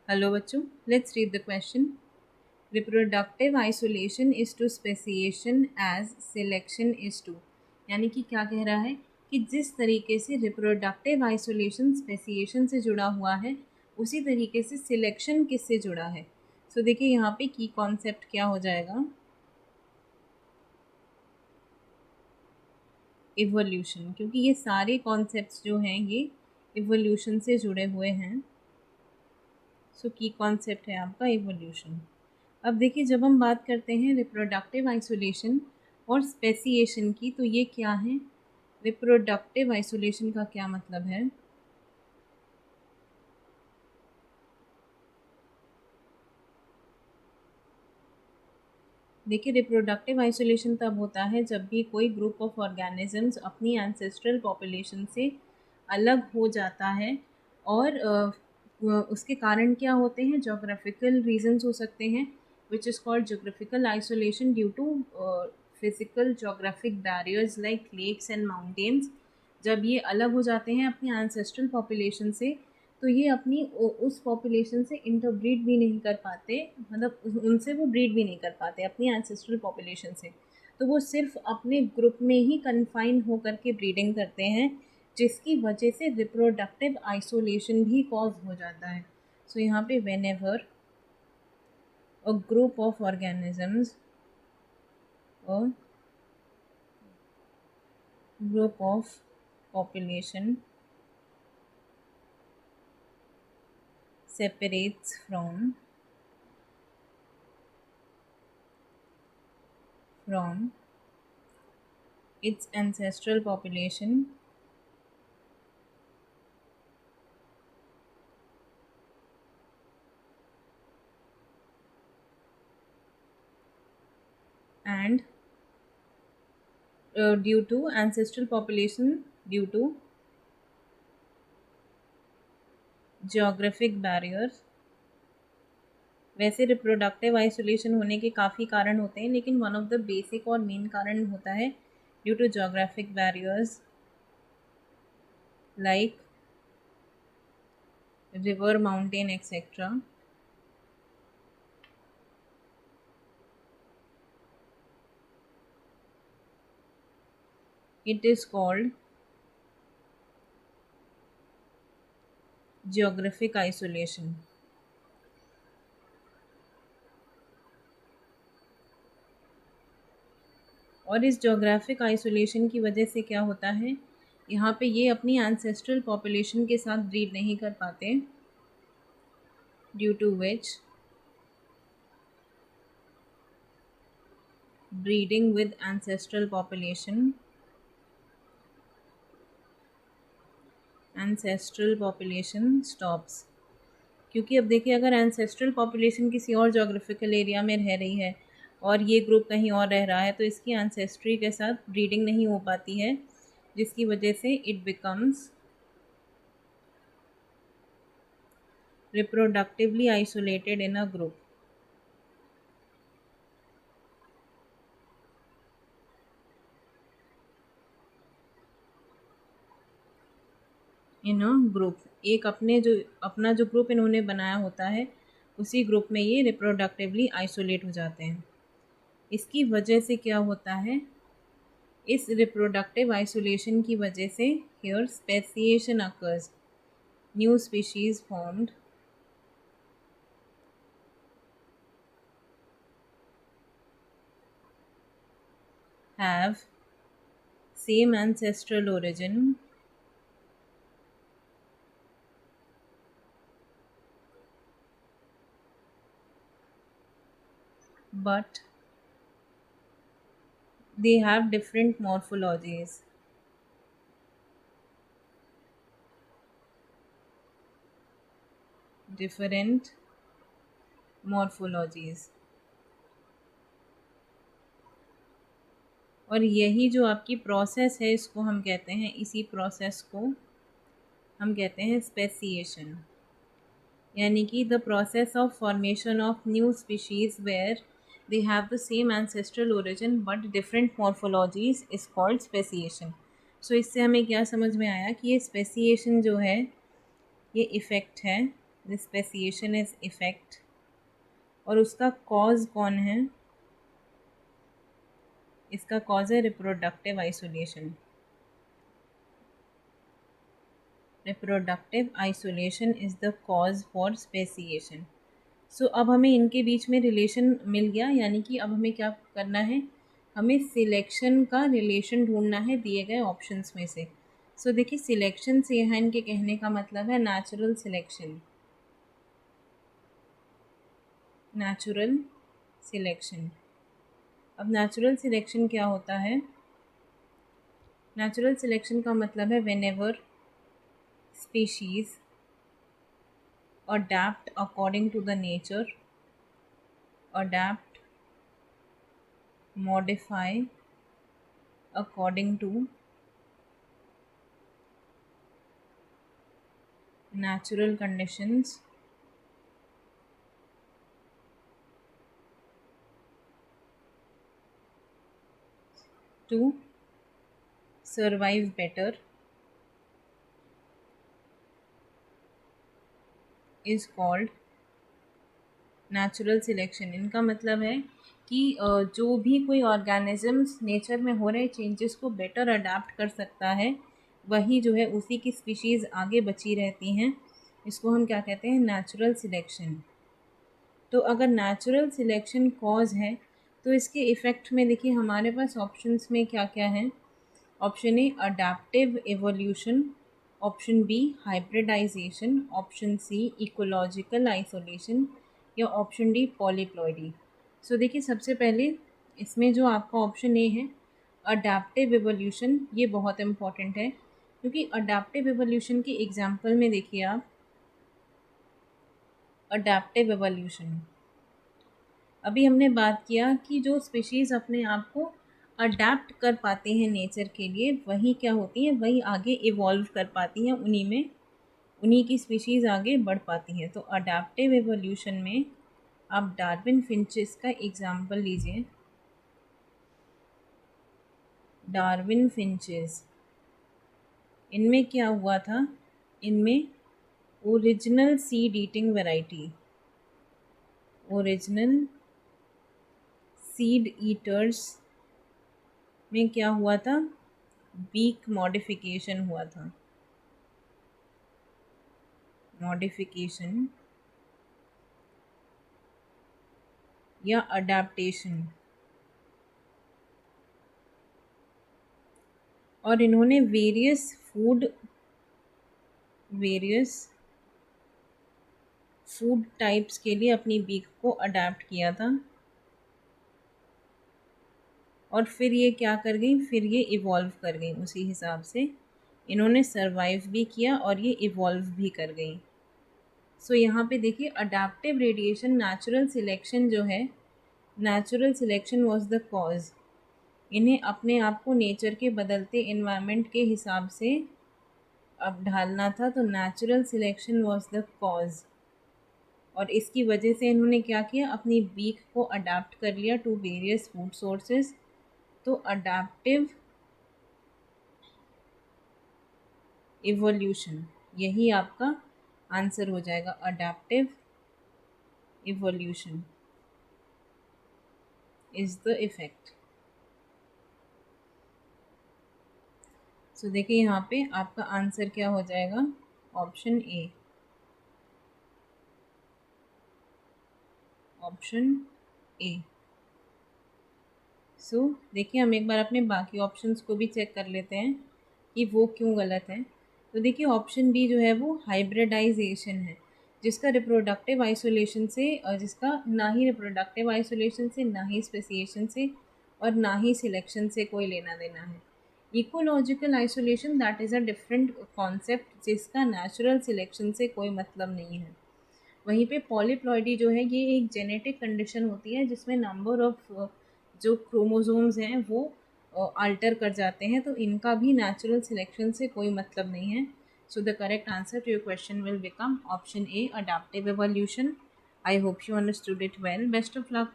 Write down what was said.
Hello बच्चों, let's read the question. Reproductive isolation is to speciation as selection is to. यानी कि क्या कह रहा है कि जिस तरीके से रिप्रोडक्टिव आइसोलेशन स्पेसिएशन से जुड़ा हुआ है उसी तरीके से सिलेक्शन किससे जुड़ा है. सो देखिए यहाँ पे की कॉन्सेप्ट क्या हो जाएगा, इवोल्यूशन, क्योंकि ये सारे कॉन्सेप्ट्स जो हैं ये इवोल्यूशन से जुड़े हुए हैं. सो की कॉन्सेप्ट है आपका इवोल्यूशन. अब देखिए जब हम बात करते हैं रिप्रोडक्टिव आइसोलेशन और स्पेसिएशन की, तो ये क्या है. रिप्रोडक्टिव आइसोलेशन का क्या मतलब है. देखिए रिप्रोडक्टिव आइसोलेशन तब होता है जब भी कोई ग्रुप ऑफ ऑर्गेनिजम्स अपनी एंसेस्ट्रल पॉपुलेशन से अलग हो जाता है. और उसके कारण क्या होते हैं, जोग्राफिकल रीजंस हो सकते हैं, which is called geographical isolation due to physical geographic barriers like lakes and mountains. जब ये अलग हो जाते हैं अपनी एंसेस्ट्रल पॉपुलेशन से, तो ये अपनी उस पॉपुलेशन से इंटरब्रीड भी नहीं कर पाते, मतलब उनसे वो ब्रीड भी नहीं कर पाते अपनी एंसेस्ट्रल पॉपुलेशन से. तो वो सिर्फ अपने ग्रुप में ही कन्फाइन होकर के ब्रीडिंग करते हैं, जिसकी वजह से रिप्रोडक्टिव आइसोलेशन भी कॉज हो जाता है. सो यहाँ पे when ever a group of organisms और group of population separates from its ancestral population and due to ancestral population due to geographic barriers. वैसे रिप्रोडक्टिव आइसोलेशन होने के काफ़ी कारण होते हैं, लेकिन वन ऑफ द बेसिक और मेन कारण होता है due to geographic barriers like river, mountain, etc. It is called geographic isolation. और इस जोग्राफिक आइसोलेशन की वजह से क्या होता है, यहाँ पे ये अपनी एंसेस्ट्रल पॉपुलेशन के साथ ब्रीड नहीं कर पाते, due to which breeding with ancestral population stops. क्योंकि अब देखिए अगर एंसेस्ट्रल पॉपुलेशन किसी और जोग्राफिकल एरिया में रह रही है और ये ग्रुप कहीं और रह रहा है, तो इसकी एंसेस्ट्री के साथ ब्रीडिंग नहीं हो पाती है, जिसकी वजह से it becomes reproductively isolated in a group. In a group, एक अपना जो ग्रुप इन्होंने बनाया होता है उसी ग्रुप में ये रिप्रोडक्टिवली आइसोलेट हो जाते हैं. इसकी वजह से क्या होता है, इस रिप्रोडक्टिव आइसोलेशन की वजह से here speciation occurs, new species formed have same ancestral origin but they have different morphologies. Different morphologies. और यही जो आपकी प्रोसेस है, इसको हम कहते हैं, इसी प्रोसेस को हम कहते हैं स्पेसिएशन. यानी कि the process of formation of new species where they have the same ancestral origin but different morphologies is called speciation. So इससे हमें क्या समझ में आया कि ये स्पेसिएशन जो है ये इफ़ेक्ट है द स्पेसिएशन इज इफेक्ट, और उसका कॉज कौन है? इसका कॉज है reproductive isolation. Reproductive isolation is the cause for speciation. So अब हमें इनके बीच में रिलेशन मिल गया, यानी कि अब हमें क्या करना है, हमें सिलेक्शन का रिलेशन ढूंढना है दिए गए ऑप्शंस में से। सो देखिए, सिलेक्शन से यहाँ इनके कहने का मतलब है नेचुरल सिलेक्शन। Natural selection. अब नेचुरल सिलेक्शन क्या होता है? नेचुरल सिलेक्शन का मतलब है whenever species adapt according to the nature, adapt, modify according to natural conditions to survive better is called natural selection। इनका मतलब है कि जो भी कोई ऑर्गेनिजम्स नेचर में हो रहे चेंजेस को बेटर अडाप्ट कर सकता है, वही जो है उसी की स्पीशीज़ आगे बची रहती हैं। इसको हम क्या कहते हैं? Natural selection. तो अगर नेचुरल सिलेक्शन कॉज है तो इसके इफ़ेक्ट में देखिए हमारे पास ऑप्शंस में क्या क्या हैं। Option A adaptive evolution, option B hybridization, option C ecological isolation, या ऑप्शन डी पॉलीप्लॉइडी। सो देखिए, सबसे पहले इसमें जो आपका ऑप्शन ए है अडैप्टिव एवोल्यूशन, ये बहुत इम्पॉर्टेंट है, क्योंकि अडैप्टिव एवोल्यूशन की एग्जांपल में देखिए आप, अडैप्टिव एवोल्यूशन अभी हमने बात किया कि जो स्पीशीज़ अपने आप को अडैप्ट कर पाते हैं नेचर के लिए, वही क्या होती हैं, वही आगे इवॉल्व कर पाती हैं, उन्हीं में उन्हीं की स्पीशीज़ आगे बढ़ पाती हैं। तो अडैप्टिव एवोल्यूशन में आप डार्विन फिंचेस का एग्जाम्पल लीजिए। डार्विन फिंचेस, इनमें क्या हुआ था? इनमें original seed eating variety, original seed eaters में क्या हुआ था? बीक मॉडिफिकेशन हुआ था। मॉडिफिकेशन या अडेप्टेशन, और इन्होंने वेरियस फूड टाइप्स के लिए अपनी बीक को अडेप्ट किया था, और फिर ये क्या कर गई? फिर ये इवॉल्व कर गई उसी हिसाब से। इन्होंने सरवाइव भी किया और ये इवॉल्व भी कर गई। सो यहाँ पे देखिए, अडेप्टिव रेडिएशन, नेचुरल सिलेक्शन जो है, natural selection was the cause. इन्हें अपने आप को नेचर के बदलते इन्वायरमेंट के हिसाब से अब ढालना था, तो natural selection was the cause. और इसकी वजह से इन्होंने क्या किया? अपनी बीक को अडाप्ट कर लिया टू वेरियस फूड सोर्सेज। तो अडेप्टिव इवोल्यूशन, यही आपका आंसर हो जाएगा। Adaptive evolution is the effect. So देखिए, यहाँ पे आपका आंसर क्या हो जाएगा? Option A, option A. सो देखिए, हम एक बार अपने बाकी ऑप्शंस को भी चेक कर लेते हैं कि वो क्यों गलत है। तो देखिए, ऑप्शन बी जो है वो हाइब्रिडाइजेशन है, जिसका रिप्रोडक्टिव आइसोलेशन से जिसका ना ही रिप्रोडक्टिव आइसोलेशन से, ना ही स्पेसिएशन से, और ना ही सिलेक्शन से कोई लेना देना है। Ecological isolation that is a different concept, जिसका नेचुरल सिलेक्शन से कोई मतलब नहीं है। वहीं पे पॉलीप्लॉइडी जो है, ये एक जेनेटिक कंडीशन होती है जिसमें नंबर ऑफ जो क्रोमोसोम्स हैं वो अल्टर कर जाते हैं, तो इनका भी नेचुरल सिलेक्शन से कोई मतलब नहीं है। So the correct answer to your question will become option A, adaptive evolution. I hope you understood it well. Best of luck.